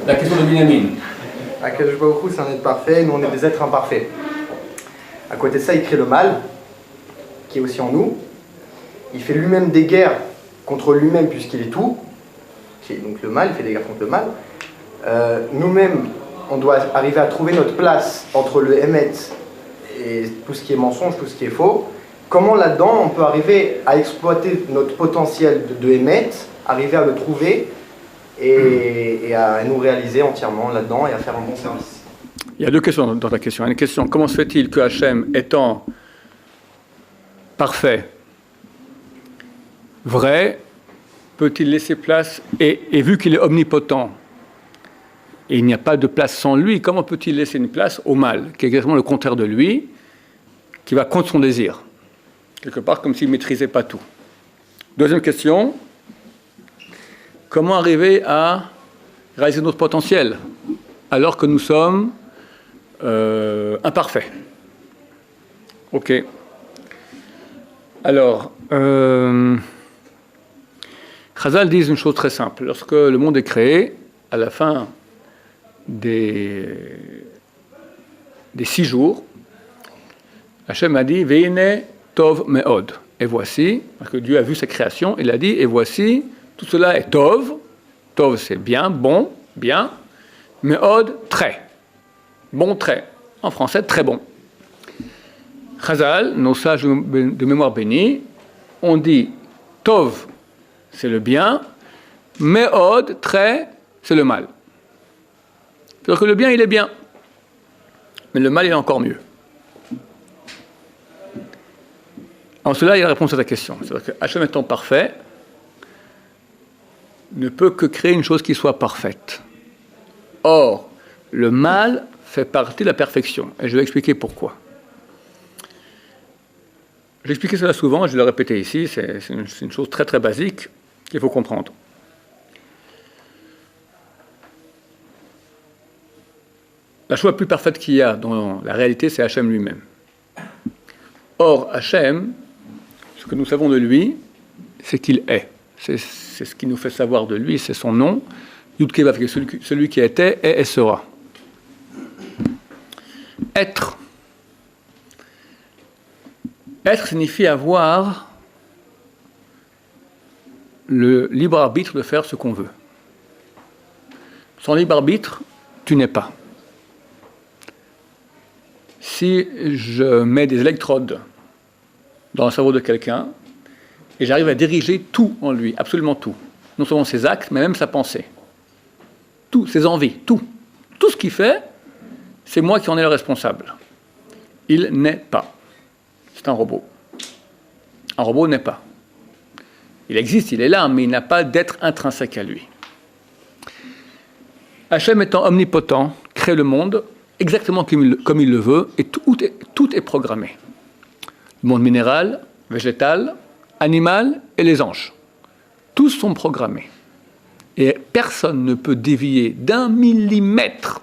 la question de Binyamin. Akadosh Baruch Hu, c'est un être parfait, nous on est des êtres imparfaits. À côté de ça, il crée le mal, qui est aussi en nous. Il fait lui-même des guerres contre lui-même, puisqu'il est tout. Donc le mal, il fait des guerres contre le mal. Nous-mêmes, on doit arriver à trouver notre place entre le Emet et tout ce qui est mensonge, tout ce qui est faux. Comment là-dedans, on peut arriver à exploiter notre potentiel de Emet, arriver à le trouver et à nous réaliser entièrement là-dedans et à faire un bon service. Il y a deux questions dans ta question. Une question, comment se fait-il que Hachem, étant parfait, vrai, peut-il laisser place, et vu qu'il est omnipotent, et il n'y a pas de place sans lui, comment peut-il laisser une place au mal, qui est exactement le contraire de lui, qui va contre son désir? Quelque part, comme s'il ne maîtrisait pas tout. Deuxième question, comment arriver à réaliser notre potentiel, alors que nous sommes imparfaits? Ok. Alors, Chazal dit une chose très simple. Lorsque le monde est créé, à la fin des 6 jours, Hachem a dit « Veine tov me'od ». Et voici, parce que Dieu a vu sa création, il a dit « Et voici, tout cela est tov ». Tov, c'est bien, bon, bien. Me'od, très. Bon, très. En français, très bon. Chazal, nos sages de mémoire bénie, on dit « Tov », c'est le bien, Me'od, très, c'est le mal. C'est-à-dire que le bien, il est bien, mais le mal, il est encore mieux. En cela, il y a la réponse à ta question. C'est-à-dire que Hachem étant parfait, ne peut que créer une chose qui soit parfaite. Or, le mal fait partie de la perfection. Et je vais expliquer pourquoi. J'ai expliqué cela souvent, je vais le répéter ici, c'est une chose très très basique qu'il faut comprendre. La chose la plus parfaite qu'il y a dans la réalité, c'est Hachem lui-même. Or, Hachem, ce que nous savons de lui, c'est qu'il est. C'est ce qui nous fait savoir de lui, c'est son nom. Yud-Kei Vav, celui qui était, est et sera. Être. Être signifie avoir le libre arbitre de faire ce qu'on veut. Sans libre arbitre, tu n'es pas. Si je mets des électrodes dans le cerveau de quelqu'un et j'arrive à diriger tout en lui, absolument tout, non seulement ses actes, mais même sa pensée, tout, ses envies, tout ce qu'il fait, c'est moi qui en ai le responsable. Il n'est pas. C'est un robot. Un robot n'est pas. Il existe, il est là, mais il n'a pas d'être intrinsèque à lui. Hachem étant omnipotent, crée le monde exactement comme il le veut, et tout est programmé. Le monde minéral, végétal, animal et les anges. Tous sont programmés. Et personne ne peut dévier d'1 millimètre,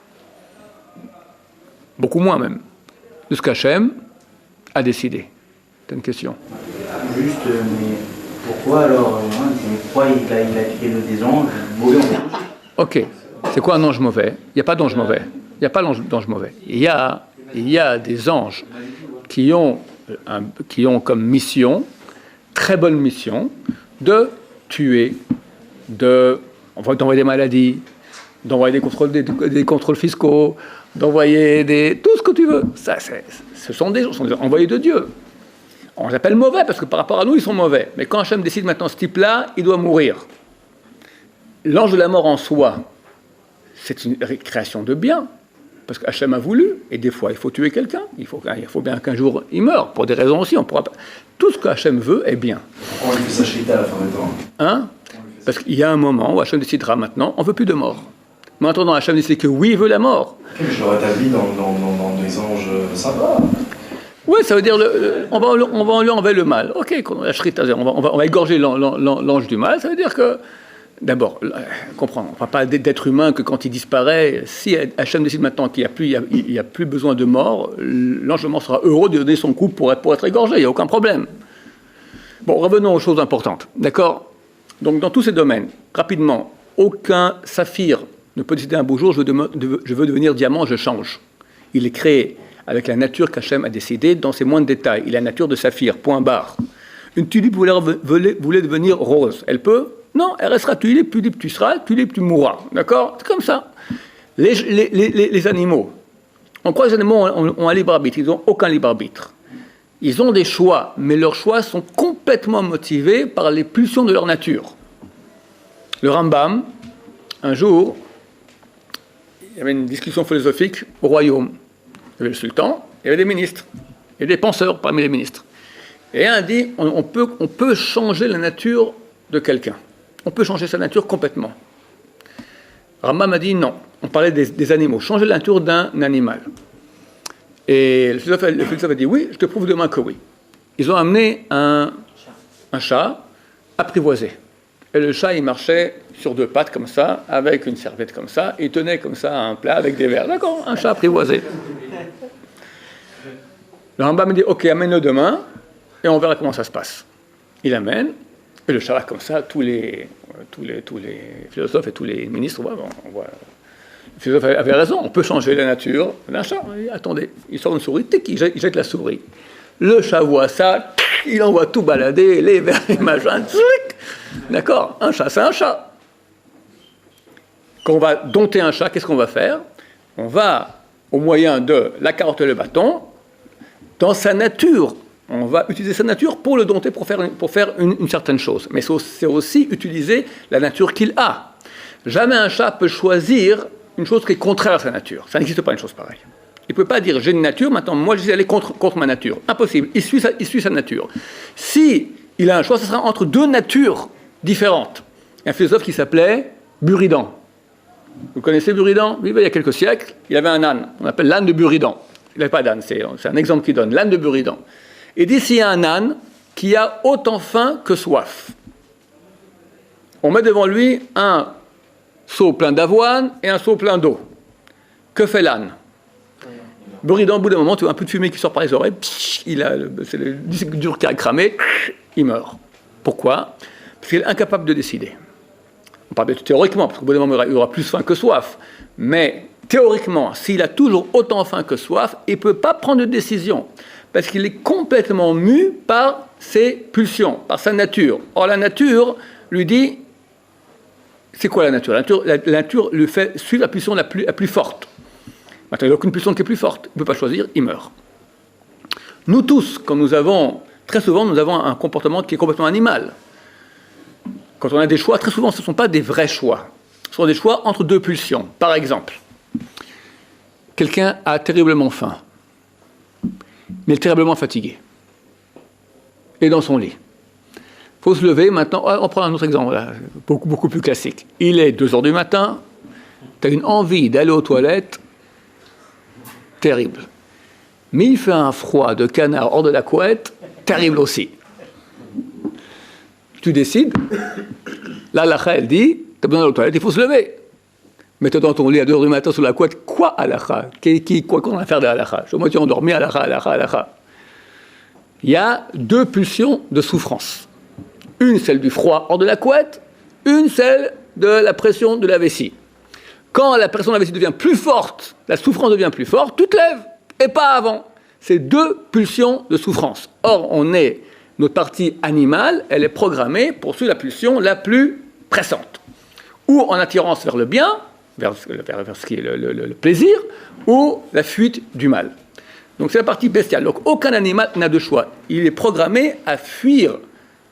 beaucoup moins même, de ce qu'Hachem a décidé. C'est une question. Juste, mais pourquoi alors pourquoi il a créé des anges mauvais? Ok. C'est quoi un ange mauvais? Il n'y a pas d'ange mauvais. Il n'y a pas d'ange mauvais. Il y a des anges qui ont comme mission, très bonne mission, de tuer, d'envoyer des maladies, d'envoyer des contrôles fiscaux, d'envoyer tout ce que tu veux. Ce sont des envoyés de Dieu. On les appelle mauvais parce que par rapport à nous, ils sont mauvais. Mais quand Hachem décide maintenant ce type-là, il doit mourir. L'ange de la mort en soi, c'est une création de bien. Parce qu'Hachem a voulu, et des fois il faut tuer quelqu'un, il faut bien qu'un jour il meure, pour des raisons aussi, tout ce que Hachem veut est bien. Pourquoi on lui fait sa chita à la fin du temps? Hein? Parce qu'il y a un moment où Hachem décidera maintenant, on ne veut plus de mort. Mais en attendant, Hachem décide que oui, il veut la mort. Okay, je le rétablis dans des anges sympas. Oui, ça veut dire, on va lui enlever le mal. Ok, la shrita, on va égorger l'ange du mal, ça veut dire que d'abord, comprendre, on ne parle pas d'être humain que quand il disparaît, si Hachem décide maintenant qu'il n'y a plus besoin de mort, l'ange de mort sera heureux de donner son coup pour être égorgé, il n'y a aucun problème. Bon, revenons aux choses importantes, d'accord? Donc dans tous ces domaines, rapidement, aucun saphir ne peut décider un beau jour, je veux devenir diamant, je change. Il est créé avec la nature qu'Hachem a décidé dans ses moindres détails. Il a la nature de saphir, point barre. Une tulipe voulait devenir rose. Elle peut? Non, elle restera tulipe, tu seras, tulipe, tu mourras. D'accord? C'est comme ça. Les animaux. On croit que les animaux ont un libre arbitre. Ils n'ont aucun libre arbitre. Ils ont des choix, mais leurs choix sont complètement motivés par les pulsions de leur nature. Le Rambam, un jour, il y avait une discussion philosophique au royaume. Il y avait le sultan, il y avait des ministres, il y avait des penseurs parmi les ministres. Et un dit, on peut changer la nature de quelqu'un. On peut changer sa nature complètement. Rambam a dit non. On parlait des animaux. Changer la nature d'un animal. Et le philosophe a dit oui, je te prouve demain que oui. Ils ont amené un chat apprivoisé. Et le chat, il marchait sur deux pattes comme ça, avec une serviette comme ça, il tenait comme ça un plat avec des verres. D'accord, un chat apprivoisé. Le Rambam me dit ok, amène-le demain, et on verra comment ça se passe. Il amène, et le chat va comme ça, tous les philosophes et tous les ministres, on voit. Le philosophe avait raison, on peut changer la nature d'un chat. Attendez, il sort une souris, tic, il jette la souris. Le chat voit ça, il envoie tout balader, les verres, les machins, d'accord, un chat, c'est un chat. Quand on va dompter un chat, qu'est-ce qu'on va faire? On va, au moyen de la carotte et le bâton, dans sa nature, on va utiliser sa nature pour le dompter, pour faire une certaine chose. Mais c'est aussi utiliser la nature qu'il a. Jamais un chat peut choisir une chose qui est contraire à sa nature. Ça n'existe pas une chose pareille. Il ne peut pas dire j'ai une nature, maintenant moi je vais aller contre ma nature. Impossible. Il suit sa nature. Si il a un choix, ce sera entre deux natures différentes. Un philosophe qui s'appelait Buridan. Vous connaissez Buridan? Oui, il y a quelques siècles, il avait un âne. On appelle l'âne de Buridan. Il n'avait pas d'âne, c'est un exemple qu'il donne. L'âne de Buridan. Et d'ici il y a un âne qui a autant faim que soif. On met devant lui un seau plein d'avoine et un seau plein d'eau. Que fait l'âne? Buridan, au bout d'un moment, tu vois un peu de fumée qui sort par les oreilles, c'est le disque dur qui a cramé, il meurt. Pourquoi? Parce qu'il est incapable de décider. On parle théoriquement, parce qu'au bout d'un moment, il aura plus faim que soif. Mais théoriquement, s'il a toujours autant faim que soif, il ne peut pas prendre de décision. Parce qu'il est complètement mu par ses pulsions, par sa nature. Or, la nature lui dit... C'est quoi la nature? La nature lui fait suivre la pulsion la plus forte. Maintenant, il n'y a aucune pulsion qui est plus forte. Il ne peut pas choisir, il meurt. Nous tous, très souvent, nous avons un comportement qui est complètement animal. Quand on a des choix, très souvent, ce ne sont pas des vrais choix. Ce sont des choix entre deux pulsions. Par exemple, quelqu'un a terriblement faim, mais est terriblement fatigué. Et dans son lit. Il faut se lever maintenant. On prend un autre exemple, là, beaucoup plus classique. Il est 2h du matin, tu as une envie d'aller aux toilettes, terrible. Mais il fait un froid de canard hors de la couette, terrible aussi. Tu décides, là, l'halakha, elle dit, tu as besoin d'aller aux toilettes, il faut se lever. Mais tu es dans ton lit à 2h du matin sur la couette, quoi halakha? Quoi qu'on a à faire de halakha? Je me suis endormi, halakha. Il y a deux pulsions de souffrance. Une, celle du froid hors de la couette, une, celle de la pression de la vessie. Quand la pression de la vessie devient plus forte, la souffrance devient plus forte, tu te lèves, et pas avant. C'est deux pulsions de souffrance. Or, notre partie animale, elle est programmée pour suivre la pulsion la plus pressante. Ou en attirance vers le bien, vers ce qui est le plaisir, ou la fuite du mal. Donc c'est la partie bestiale. Donc aucun animal n'a de choix. Il est programmé à fuir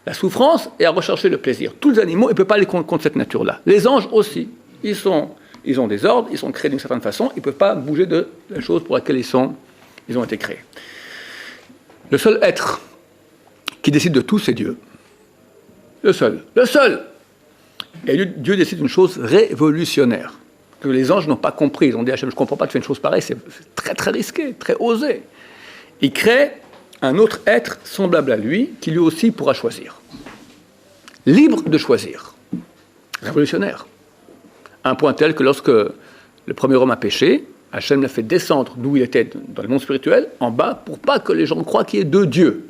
la souffrance et à rechercher le plaisir. Tous les animaux, ils ne peuvent pas aller contre cette nature-là. Les anges aussi. Ils ont des ordres, ils sont créés d'une certaine façon, ils ne peuvent pas bouger de la chose pour laquelle ils ont été créés. Le seul être qui décide de tout, c'est Dieu. Le seul. Et Dieu décide une chose révolutionnaire, que les anges n'ont pas compris. Ils ont dit à Hachem, je ne comprends pas, tu fais une chose pareille, c'est très très risqué, très osé. Il crée un autre être semblable à lui, qui lui aussi pourra choisir. Libre de choisir. Révolutionnaire. À un point tel que lorsque le premier homme a péché, Hachem l'a fait descendre d'où il était dans le monde spirituel, en bas, pour pas que les gens croient qu'il y ait deux dieux.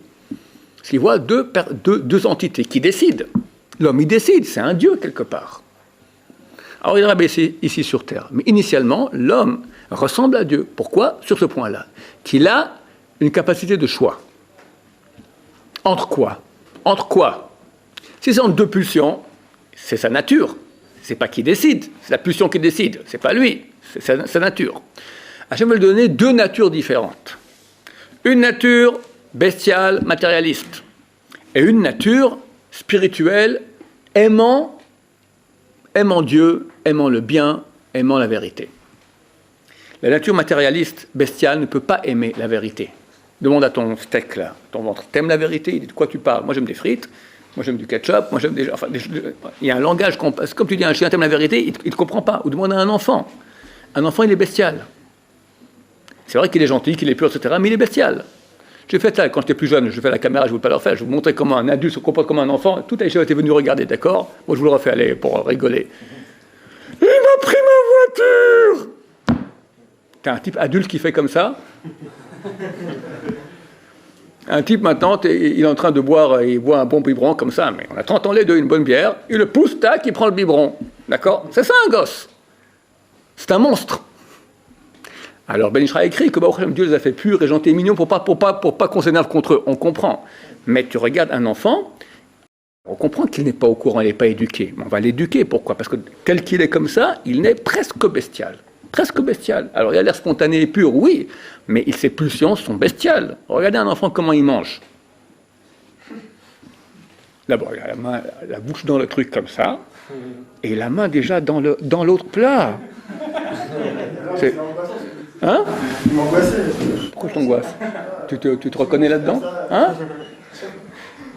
Parce qu'ils voient deux entités qui décident. L'homme, il décide, c'est un dieu quelque part. Alors il est ici sur Terre. Mais initialement, l'homme ressemble à Dieu. Pourquoi? Sur ce point-là. Qu'il a une capacité de choix. Entre quoi? Entre quoi? Si c'est entre deux pulsions, c'est sa nature. C'est pas qui décide, c'est la pulsion qui décide. C'est pas lui, c'est sa nature. Hachem veut lui donner deux natures différentes. Une nature bestiale, matérialiste. Et une nature spirituelle, aimant Dieu, aimant le bien, aimant la vérité. La nature matérialiste, bestiale, ne peut pas aimer la vérité. Demande à ton steak, là, ton ventre, t'aimes la vérité? Il dit de quoi tu parles? Moi j'aime des frites, moi j'aime du ketchup, moi j'aime des... Enfin, il y a un langage, c'est comme tu dis à un chien, t'aimes la vérité, il ne te comprend pas. Ou demande à un enfant. Un enfant, il est bestial. C'est vrai qu'il est gentil, qu'il est pur, etc., mais il est bestial. J'ai fait ça quand j'étais plus jeune, je fais la caméra, je ne veux pas le refaire, je vous montrer comment un adulte se comporte comme un enfant. Tout Aïcha était venu regarder, d'accord? Moi je vous le refais, allez, pour rigoler. Il m'a pris ma voiture! T'as un type adulte qui fait comme ça? Un type maintenant, il est en train de boire, il boit un bon biberon comme ça, mais on a 30 ans les deux, une bonne bière, il le pousse, tac, il prend le biberon. D'accord? C'est ça un gosse. C'est un monstre. Alors Ben Ishra a écrit que Dieu les a fait purs et gentils et mignons pour pas qu'on s'énerve contre eux. On comprend. Mais tu regardes un enfant, on comprend qu'il n'est pas au courant, il n'est pas éduqué. Mais on va l'éduquer. Pourquoi? Parce que tel qu'il est comme ça, il naît presque bestial. Presque bestial. Alors il a l'air spontané et pur, oui, mais ses pulsions sont bestiales. Regardez un enfant comment il mange. D'abord, il a la main, la bouche dans le truc comme ça, et la main déjà dans l'autre plat. C'est... Hein? Pourquoi je t'angoisse? Tu te reconnais là-dedans? Hein?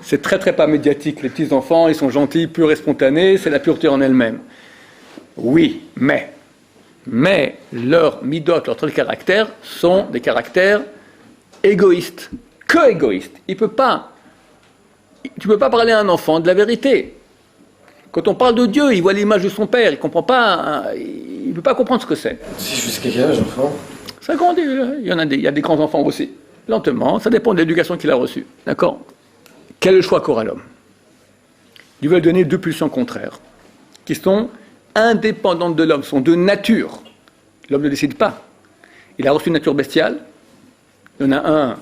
C'est très très pas médiatique. Les petits enfants, ils sont gentils, purs et spontanés, c'est la pureté en elle-même. Oui, mais leurs midot, leurs traits de caractère sont des caractères égoïstes, que égoïstes. Tu peux pas parler à un enfant de la vérité. Quand on parle de Dieu, il voit l'image de son père, il comprend pas, il ne peut pas comprendre ce que c'est. Si jusqu'à quel âge, enfant? Ça grandit, il y a des grands enfants aussi. Lentement, ça dépend de l'éducation qu'il a reçue. D'accord? Quel est le choix qu'aura l'homme? Dieu va lui donner deux pulsions contraires, qui sont indépendantes de l'homme, sont de nature. L'homme ne décide pas. Il a reçu une nature bestiale. Il y en a un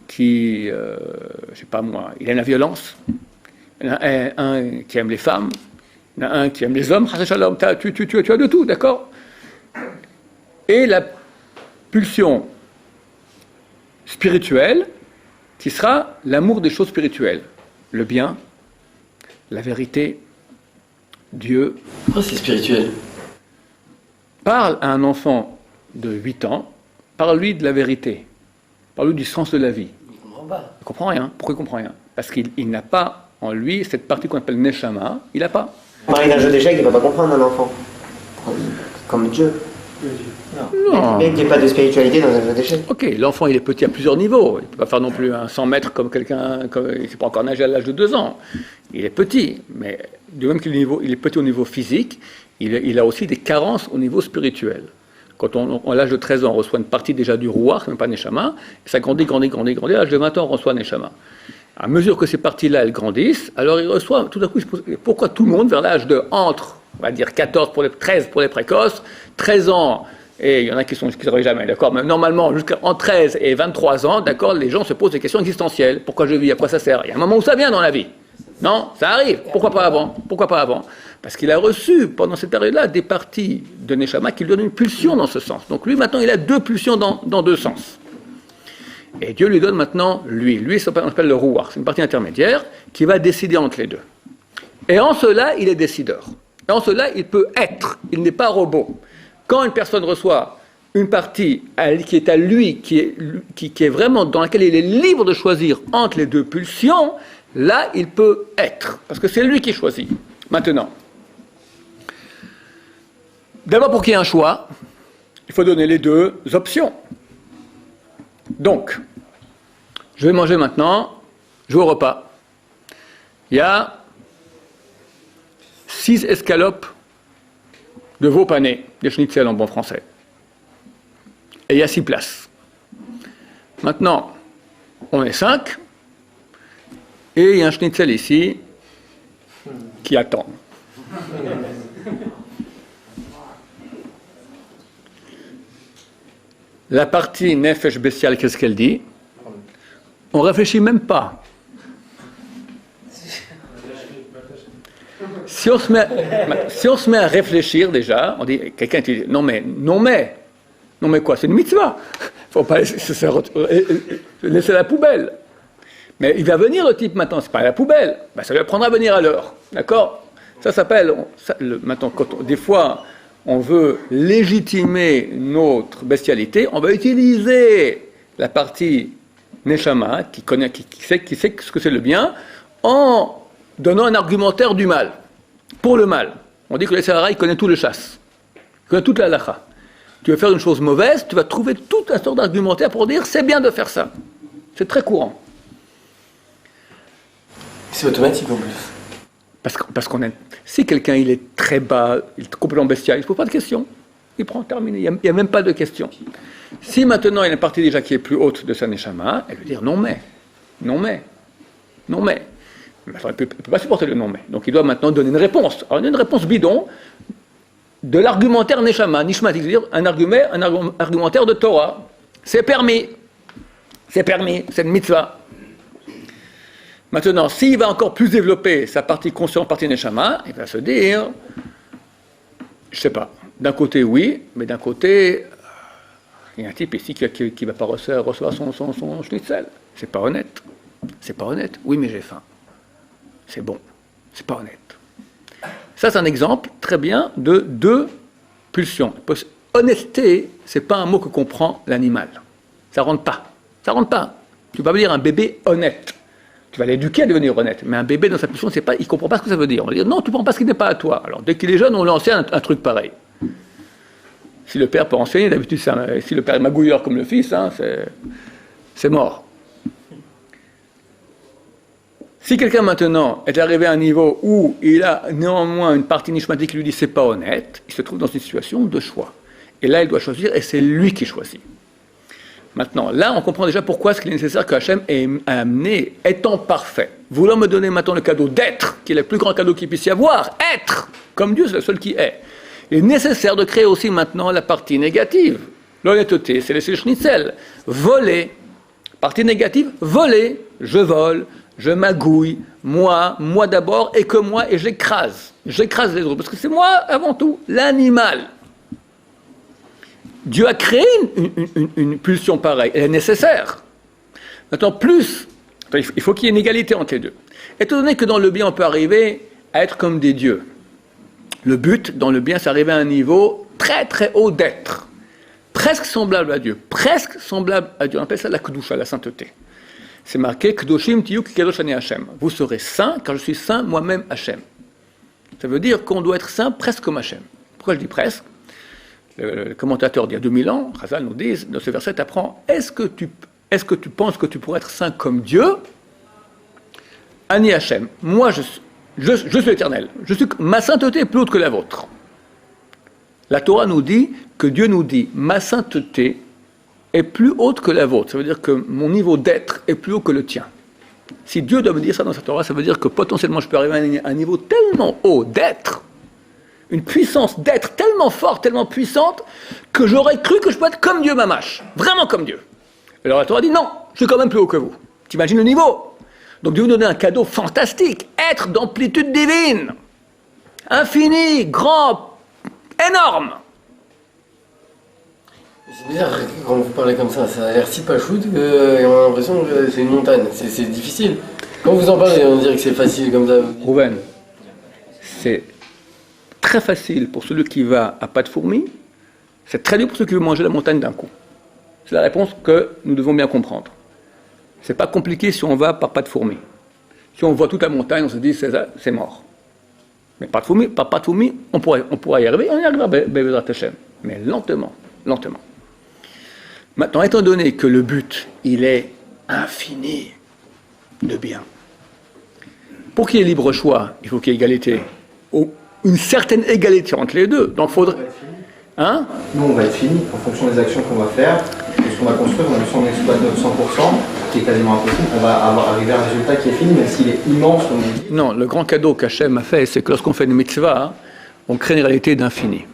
qui, je sais pas moi, il aime la violence. Il y en a un qui aime les femmes. Il y en a un qui aime les hommes. Tu as de tout, d'accord? Et la pulsion spirituelle, qui sera l'amour des choses spirituelles. Le bien, la vérité, Dieu. Pourquoi c'est spirituel? Parle à un enfant de 8 ans, parle-lui de la vérité, parle-lui du sens de la vie. Il ne comprend pas. Il ne comprend rien. Pourquoi il ne comprend rien? Parce qu'il n'a pas en lui cette partie qu'on appelle Neshama, il n'a pas. Parler d'un jeu d'échecs, il ne va pas comprendre un enfant. Comme Dieu. Non. Il n'y a pas de spiritualité dans un jeu d'échecs. Ok, l'enfant il est petit à plusieurs niveaux. Il ne peut pas faire non plus un 100 mètres comme quelqu'un, il ne sait pas encore nager à l'âge de 2 ans. Il est petit, mais de même qu'il est petit au niveau physique, il a aussi des carences au niveau spirituel. Quand à l'âge de 13 ans, on reçoit une partie déjà du Ruach, même pas Neshama, et ça grandit, à l'âge de 20 ans, on reçoit Neshama. À mesure que ces parties-là, elles grandissent, alors il reçoit, tout d'un coup, il se pose, pourquoi tout le monde, vers l'âge de entre, on va dire 13 pour les précoces, 13 ans, et il y en a qui ne s'arrivent jamais, d'accord, mais normalement, jusqu'en 13 et 23 ans, d'accord, les gens se posent des questions existentielles. Pourquoi je vis? À quoi ça sert? Il y a un moment où ça vient dans la vie. Non, ça arrive. Pourquoi pas avant? Parce qu'il a reçu, pendant cette période-là, des parties de Neshama qui lui donnent une pulsion dans ce sens. Donc lui, maintenant, il a deux pulsions dans deux sens. Et Dieu lui donne maintenant lui. Lui, ça s'appelle le Ruach. C'est une partie intermédiaire qui va décider entre les deux. Et en cela, il est décideur. Et en cela, il peut être. Il n'est pas robot. Quand une personne reçoit une partie qui est à lui, qui est vraiment dans laquelle il est libre de choisir entre les deux pulsions, là, il peut être. Parce que c'est lui qui choisit. Maintenant, d'abord pour qu'il y ait un choix, il faut donner les deux options. Donc, je vais manger maintenant, je vais au repas. Il y a 6 escalopes de veau pané, des schnitzel en bon français. Et il y a 6 places. Maintenant, on est 5, et il y a un schnitzel ici qui attend. La partie nefesh bestiale, qu'est-ce qu'elle dit? On ne réfléchit même pas. Si on se met à réfléchir déjà, on dit, quelqu'un dit, non mais quoi, c'est une mitzvah. Faut pas laisser la poubelle. Mais il va venir le type maintenant, c'est pas à la poubelle, ben, ça lui apprendra à venir à l'heure. D'accord? Ça s'appelle, maintenant, des fois, on veut légitimer notre bestialité, on va utiliser la partie Neshama, qui sait ce que c'est le bien, en donnant un argumentaire du mal, pour le mal. On dit que le Sahara, il connaît tout le chasse, il connaît toute la halakha. Tu veux faire une chose mauvaise, tu vas trouver tout un sort d'argumentaire pour dire c'est bien de faire ça. C'est très courant. C'est automatique en plus. Parce qu'on aime. Si quelqu'un il est très bas, il est complètement bestial, il ne se pose pas de questions. Il prend terminé, il n'y a même pas de questions. Si maintenant il y a une partie déjà qui est plus haute de sa neshama, elle veut dire non mais. Mais il ne peut pas supporter le non mais. Donc il doit maintenant donner une réponse. Alors une réponse bidon de l'argumentaire neshama, nishmatik, c'est-à-dire un argumentaire de Torah. C'est permis, c'est une mitzvah. Maintenant, s'il va encore plus développer sa partie consciente, partie neshama, il va se dire, je ne sais pas, d'un côté oui, mais d'un côté, il y a un type ici qui ne va pas recevoir son schnitzel. C'est pas honnête. Oui, mais j'ai faim. C'est bon. C'est pas honnête. Ça, c'est un exemple très bien de deux pulsions. Honnêteté, c'est pas un mot que comprend l'animal. Ça rentre pas. Tu ne peux pas dire un bébé honnête. Tu vas l'éduquer à devenir honnête. Mais un bébé, dans sa pulsion, il ne comprend pas ce que ça veut dire. On va dire, non, tu ne prends pas ce qui n'est pas à toi. Alors, dès qu'il est jeune, on lui enseigne un truc pareil. Si le père peut enseigner, d'habitude, si le père est magouilleur comme le fils, hein, c'est mort. Si quelqu'un maintenant est arrivé à un niveau où il a néanmoins une partie nishmatique qui lui dit c'est pas honnête, il se trouve dans une situation de choix. Et là, il doit choisir, et c'est lui qui choisit. Maintenant, là, on comprend déjà pourquoi est-ce qu'il est nécessaire que Hachem ait amené, étant parfait, voulant me donner maintenant le cadeau d'être, qui est le plus grand cadeau qu'il puisse y avoir, être, comme Dieu, c'est le seul qui est. Il est nécessaire de créer aussi maintenant la partie négative. L'honnêteté, c'est laisser le schnitzel. Voler. Partie négative, voler. Je vole, je magouille, moi d'abord, et que moi, et j'écrase. J'écrase les autres, parce que c'est moi avant tout, l'animal. Dieu a créé une pulsion pareille, elle est nécessaire. Maintenant, il faut qu'il y ait une égalité entre les deux. Étant donné que dans le bien, on peut arriver à être comme des dieux. Le but, dans le bien, c'est arriver à un niveau très très haut d'être. Presque semblable à Dieu. On appelle ça la kedusha, la sainteté. C'est marqué, Kedoshim tiyu kedosh ani Hashem. Vous serez saints, car je suis saint moi-même Hashem. Ça veut dire qu'on doit être saint presque comme Hashem. Pourquoi je dis presque? Le commentateur d'il y a 2000 ans, Chazal nous dit, dans ce verset, apprend, est-ce que tu penses que tu pourrais être saint comme Dieu? Ani Hashem. Moi, je suis l'éternel. Ma sainteté est plus haute que la vôtre. La Torah nous dit que Dieu nous dit, ma sainteté est plus haute que la vôtre. Ça veut dire que mon niveau d'être est plus haut que le tien. Si Dieu doit me dire ça dans sa Torah, ça veut dire que potentiellement je peux arriver à un niveau tellement haut d'être, une puissance d'être tellement forte, tellement puissante, que j'aurais cru que je peux être comme Dieu mamache, vraiment comme Dieu. Alors la Torah dit non, je suis quand même plus haut que vous. T'imagines le niveau? Donc Dieu nous donne un cadeau fantastique, être d'amplitude divine, infini, grand, énorme. C'est bizarre quand vous parlez comme ça a l'air si pachoute qu'on a l'impression que c'est une montagne, c'est difficile. Quand vous en parlez, on dirait que c'est facile comme ça. Rouven, c'est très facile pour celui qui va à pas de fourmi, c'est très dur pour celui qui veut manger la montagne d'un coup. C'est la réponse que nous devons bien comprendre. C'est pas compliqué si on va par pas de fourmi. Si on voit toute la montagne, on se dit c'est mort. Mais par pas de fourmi, on pourra y arriver, on y arrivera, Bévézrat Hashem. Mais lentement. Maintenant, étant donné que le but, il est infini de bien, pour qu'il y ait libre choix, il faut qu'il y ait égalité, une certaine égalité entre les deux. Donc, il faudrait... Hein? Nous, on va être fini en fonction des actions qu'on va faire, de ce qu'on va construire. Si on exploite notre 100%, qui est quasiment impossible, on va arriver à un résultat qui est fini, même s'il est immense, comme on dit. Non, le grand cadeau qu'Hachem a fait, c'est que lorsqu'on fait une mitzvah, on crée une réalité d'infini.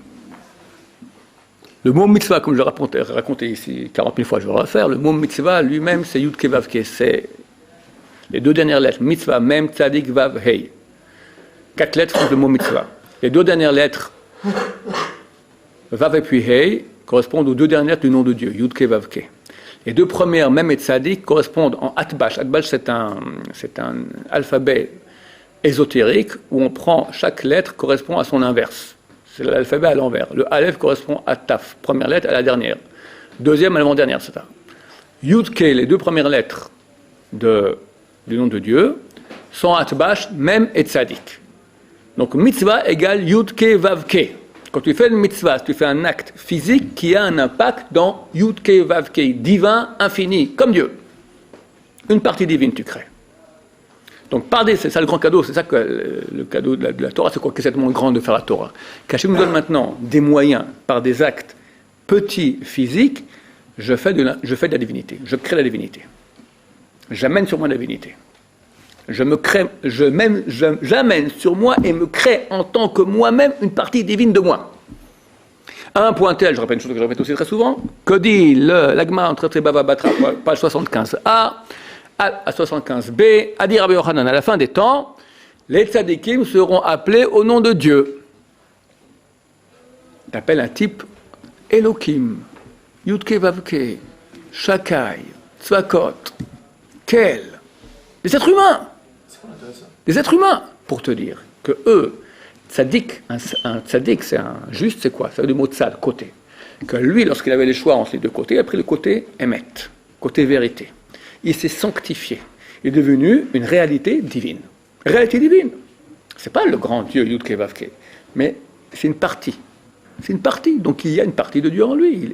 Le mot mitzvah, comme je l'ai raconté ici 40 000 fois, je vais le refaire, le mot mitzvah lui-même, c'est Yud Ke Vav Ke, c'est les deux dernières lettres, mitzvah, mem, tzadik, vav, hey. 4 lettres sont le mot mitzvah. Les deux dernières lettres, vav et puis hey, correspondent aux deux dernières lettres du nom de Dieu, Yud Ke Vav Ke. Les deux premières, mem et tzadik, correspondent en atbash. Atbash, c'est un alphabet ésotérique où on prend chaque lettre correspond à son inverse. C'est l'alphabet à l'envers. Le Aleph correspond à Taf, première lettre à la dernière. Deuxième à l'avant-dernière, c'est ça. Yud Ke, les deux premières lettres du nom de Dieu, sont Atbash, Mem et Tzadik. Donc mitzvah égale Yud Ke Vav Ke. Quand tu fais une mitzvah, tu fais un acte physique qui a un impact dans Yud Ke Vav Ke, divin, infini, comme Dieu. Une partie divine tu crées. Donc c'est ça le grand cadeau, c'est ça que le cadeau de la Torah, c'est quoi? Que c'est tellement grand de faire la Torah. Qu'Hachem nous donne maintenant des moyens, par des actes petits, physiques, je fais de la divinité, je crée la divinité. J'amène sur moi la divinité. J'amène sur moi et me crée en tant que moi-même une partie divine de moi. À un point tel, je rappelle une chose que je répète aussi très souvent, que dit l'Agma entre Bava Batra, page 75a, à 75b, a dit Rabbi Yochanan, à la fin des temps, les tzadikim seront appelés au nom de Dieu. T'appelles un type Elohim, Yudke Vavke, Shakai, Tzvakot, Kel, des êtres humains. Des êtres humains, pour te dire que eux, tzadik, un tzadik, c'est un juste, c'est quoi? Ça veut dire du mot tzad, côté. Que lui, lorsqu'il avait les choix entre les deux côtés, il a pris le côté émet, côté vérité. Il s'est sanctifié. Il est devenu une réalité divine. Réalité divine. C'est pas le grand Dieu Yud Ke Vav Ke, mais c'est une partie. C'est une partie. Donc il y a une partie de Dieu en lui.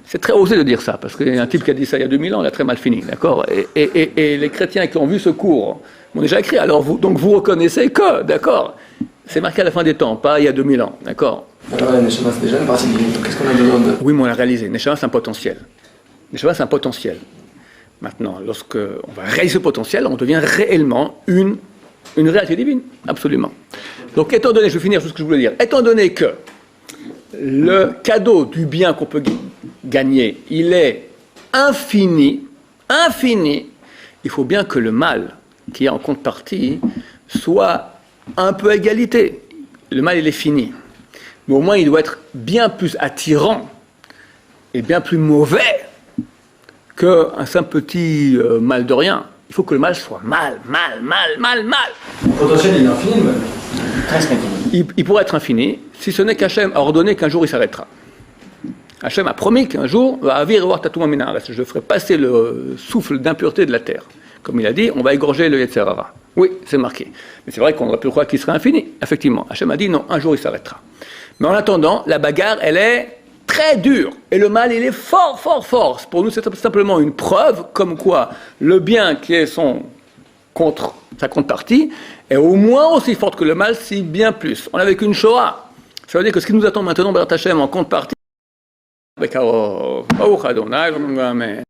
C'est très osé de dire ça, parce qu'il y a un type qui a dit ça il y a 2000 ans, il a très mal fini, d'accord, et les chrétiens qui ont vu ce cours m'ont déjà écrit, alors vous reconnaissez que, d'accord, c'est marqué à la fin des temps, pas il y a 2000 ans, d'accord. Alors la Neshama, c'est déjà une partie divine, donc qu'est-ce qu'on a besoin de... Oui, mais on l'a réalisé, Neshama c'est un potentiel. Neshama c'est un potentiel. Maintenant, lorsque on va réaliser ce potentiel, on devient réellement une réalité divine, absolument. Donc étant donné, je vais finir sur ce que je voulais dire, étant donné que le cadeau du bien qu'on peut gagner, il est infini, il faut bien que le mal qui est en contrepartie soit un peu à égalité. Le mal, il est fini. Mais au moins, il doit être bien plus attirant et bien plus mauvais qu'un simple petit mal de rien. Il faut que le mal soit mal. Le potentiel, il est infini, le mal. Presque infini. Il pourrait être infini, si ce n'est qu'Hachem a ordonné qu'un jour il s'arrêtera. Hachem a promis qu'un jour, je ferai passer le souffle d'impureté de la terre. Comme il a dit, on va égorger le Yetzer Hara. Oui, c'est marqué. Mais c'est vrai qu'on aurait pu croire qu'il serait infini. Effectivement, Hachem a dit non, un jour il s'arrêtera. Mais en attendant, la bagarre, elle est très dure. Et le mal, il est fort. Pour nous, c'est simplement une preuve comme quoi le bien qui est sa contrepartie est au moins aussi forte que le mal, si bien plus. On n'a vécu une Shoah. Ça veut dire que ce qui nous attend maintenant, Baruch Hashem, en contrepartie, avec Baruch Adonai, Amen.